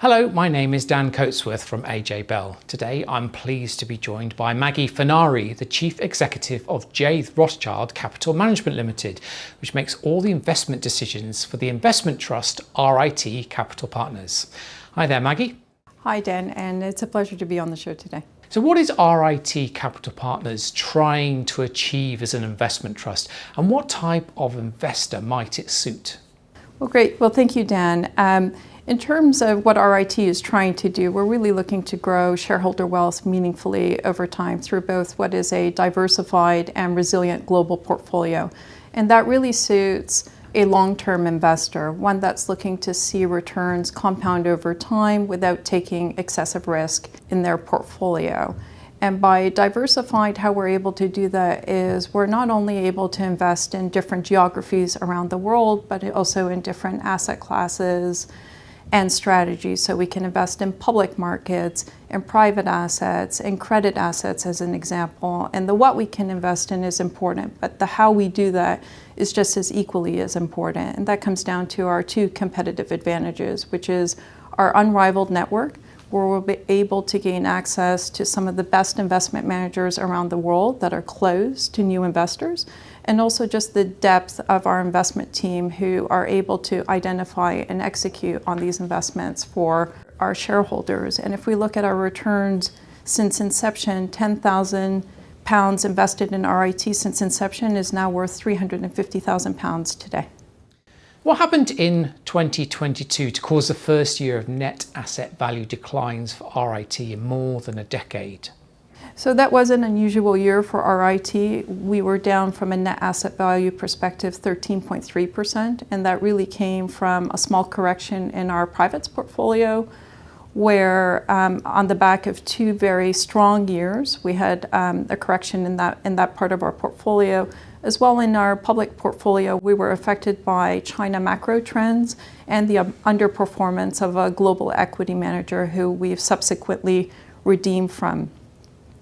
Hello, my name is Dan Coatsworth from AJ Bell. Today I'm pleased to be joined by Maggie Fenari, the Chief Executive of J. Rothschild Capital Management Limited, which makes all the investment decisions for the investment trust RIT Capital Partners. Hi there, Maggie. Hi Dan, and it's a pleasure to be on the show today. So what is RIT Capital Partners trying to achieve as an investment trust, and what type of investor might it suit? Well, great. Well, thank you, Dan. In terms of what RIT is trying to do, we're really looking to grow shareholder wealth meaningfully over time through both what is a diversified and resilient global portfolio. And that really suits a long-term investor, one that's looking to see returns compound over time without taking excessive risk in their portfolio. And by diversified, how we're able to do that is we're not only able to invest in different geographies around the world, but also in different asset classes and strategies. So we can invest in public markets, in private assets, and credit assets as an example. And the what we can invest in is important, but the how we do that is just as equally as important. And that comes down to our two competitive advantages, which is our unrivaled network, where we'll be able to gain access to some of the best investment managers around the world that are close to new investors, and also just the depth of our investment team who are able to identify and execute on these investments for our shareholders. And if we look at our returns since inception, £10,000 invested in RIT since inception is now worth £350,000 today. What happened in 2022 to cause the first year of net asset value declines for RIT in more than a decade? So that was an unusual year for RIT. We were down from a net asset value perspective 13.3%, and that really came from a small correction in our privates portfolio, where on the back of two very strong years, we had a correction in that part of our portfolio. As well, in our public portfolio, we were affected by China macro trends and the underperformance of a global equity manager who we've subsequently redeemed from.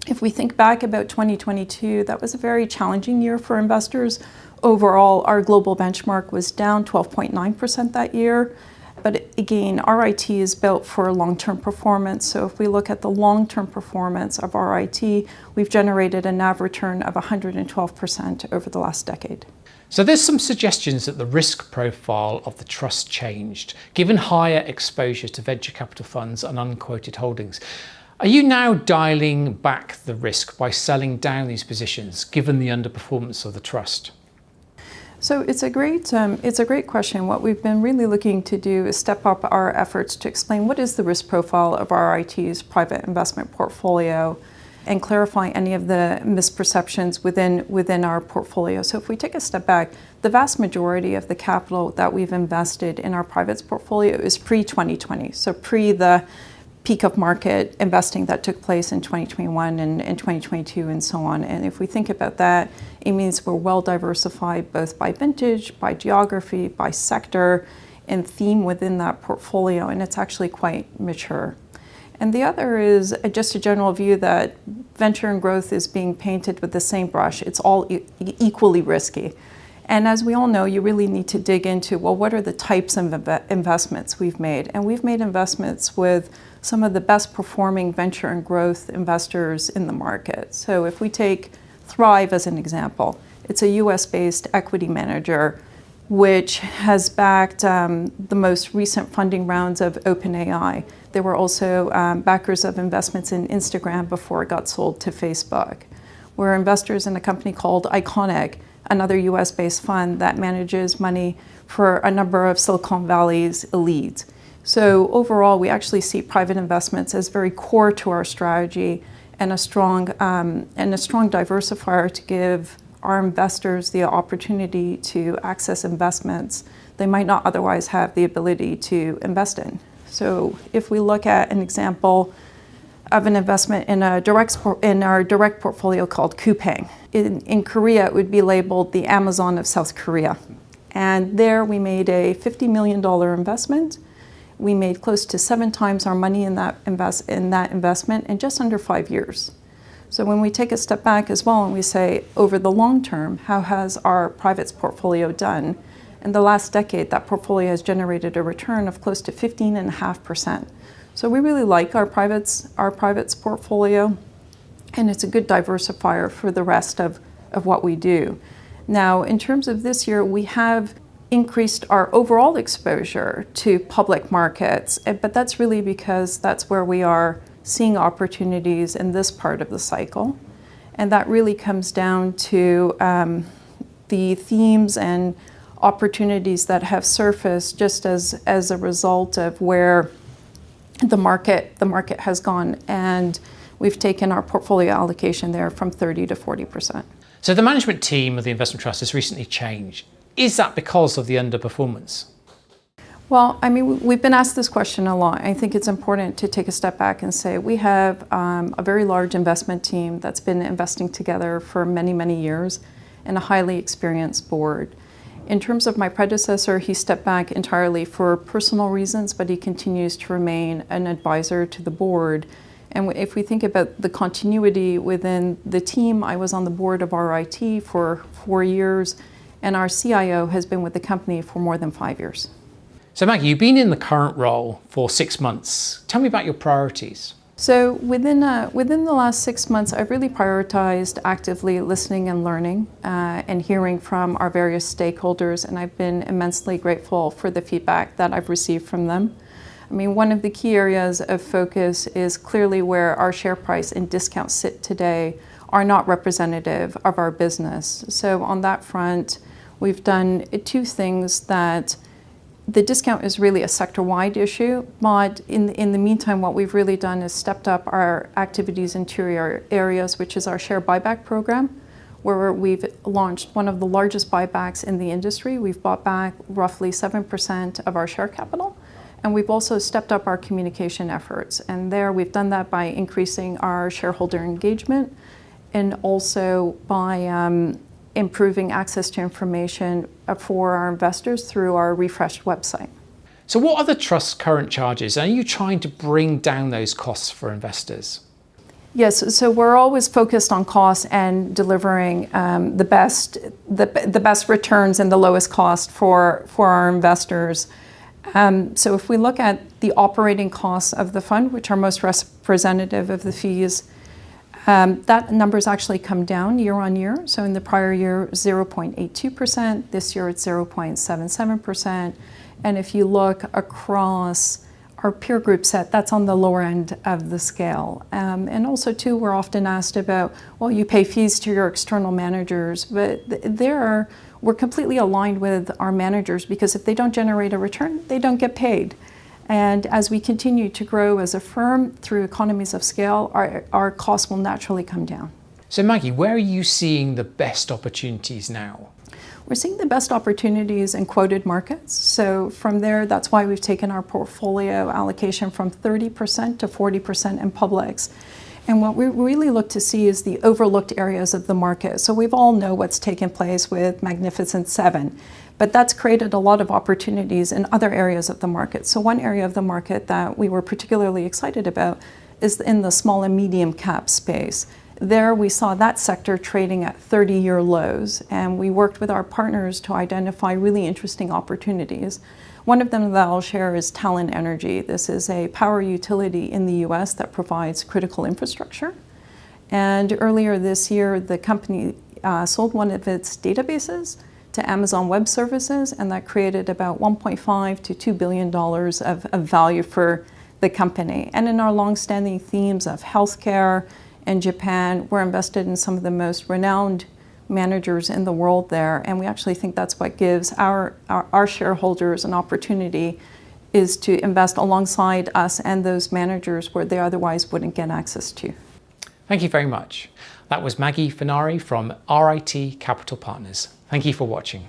If we think back about 2022, that was a very challenging year for investors. Overall, our global benchmark was down 12.9% that year. But again, RIT is built for long-term performance. So if we look at the long-term performance of RIT, we've generated a NAV return of 112% over the last decade. So there's some suggestions that the risk profile of the trust changed, given higher exposure to venture capital funds and unquoted holdings. Are you now dialing back the risk by selling down these positions, given the underperformance of the trust? So it's a great question. What we've been really looking to do is step up our efforts to explain what is the risk profile of RIT's private investment portfolio and clarify any of the misperceptions within our portfolio. So if we take a step back, the vast majority of the capital that we've invested in our privates portfolio is pre-2020, so pre the peak of market investing that took place in 2021 and 2022 and so on. And if we think about that, it means we're well diversified both by vintage, by geography, by sector, and theme within that portfolio, and it's actually quite mature. And the other is just a general view that venture and growth is being painted with the same brush. It's all equally risky. And as we all know, you really need to dig into, well, what are the types of investments we've made? And we've made investments with some of the best performing venture and growth investors in the market. So if we take Thrive as an example, it's a US-based equity manager which has backed the most recent funding rounds of OpenAI. They were also backers of investments in Instagram before it got sold to Facebook. We're investors in a company called Iconic, another US-based fund that manages money for a number of Silicon Valley's elites. So overall, we actually see private investments as very core to our strategy and a strong diversifier to give our investors the opportunity to access investments they might not otherwise have the ability to invest in. So if we look at an example of an investment in our direct portfolio called Coupang. In Korea, it would be labeled the Amazon of South Korea. And there we made a $50 million investment. We made close to 7 times our money in that investment in just under 5 years. So when we take a step back as well and we say, over the long term, how has our privates portfolio done? In the last decade, that portfolio has generated a return of close to 15.5%. So we really like our privates portfolio, and it's a good diversifier for the rest of what we do. Now, in terms of this year, we have increased our overall exposure to public markets, but that's really because that's where we are seeing opportunities in this part of the cycle. And that really comes down to the themes and opportunities that have surfaced just as a result of where the market has gone. And we've taken our portfolio allocation there from 30 to 40%. So the management team of the investment trust has recently changed. Is that because of the underperformance? Well, I mean, we've been asked this question a lot. I think it's important to take a step back and say we have a very large investment team that's been investing together for many, many years and a highly experienced board. In terms of my predecessor, he stepped back entirely for personal reasons, but he continues to remain an advisor to the board. And if we think about the continuity within the team, I was on the board of RIT for 4 years, and our CIO has been with the company for more than 5 years. So Maggie, you've been in the current role for 6 months. Tell me about your priorities. So within the last 6 months, I've really prioritized actively listening and learning and hearing from our various stakeholders, and I've been immensely grateful for the feedback that I've received from them. I mean, one of the key areas of focus is clearly where our share price and discounts sit today are not representative of our business. So on that front, we've done 2 things. That the discount is really a sector-wide issue, but in the meantime, what we've really done is stepped up our activities in 2 areas, which is our share buyback program, where we've launched one of the largest buybacks in the industry. We've bought back roughly 7% of our share capital. And we've also stepped up our communication efforts. And there we've done that by increasing our shareholder engagement and also by improving access to information for our investors through our refreshed website. So what are the trust's current charges? Are you trying to bring down those costs for investors? Yes, so we're always focused on costs and delivering the best returns and the lowest cost for our investors. So if we look at the operating costs of the fund, which are most representative of the fees, that number's actually come down year on year. So in the prior year, 0.82%. This year, it's 0.77%. And if you look across our peer group set, that's on the lower end of the scale. And also, too, we're often asked about, well, you pay fees to your external managers, but we're completely aligned with our managers, because if they don't generate a return, they don't get paid. And as we continue to grow as a firm through economies of scale, our costs will naturally come down. So Maggie, where are you seeing the best opportunities now? We're seeing the best opportunities in quoted markets. So from there, that's why we've taken our portfolio allocation from 30% to 40% in publics. And what we really look to see is the overlooked areas of the market. So we've all know what's taken place with Magnificent Seven, but that's created a lot of opportunities in other areas of the market. So one area of the market that we were particularly excited about is in the small and medium cap space. There we saw that sector trading at 30-year lows, and we worked with our partners to identify really interesting opportunities. One of them that I'll share is Talon Energy. This is a power utility in the US that provides critical infrastructure. And earlier this year, the company sold one of its databases to Amazon Web Services, and that created about $1.5 to $2 billion of value for the company. And in our longstanding themes of healthcare and Japan, we're invested in some of the most renowned managers in the world there, and we actually think that's what gives our shareholders an opportunity, is to invest alongside us and those managers where they otherwise wouldn't get access to. Thank you very much. That was Maggie Finari from RIT Capital Partners. Thank you for watching.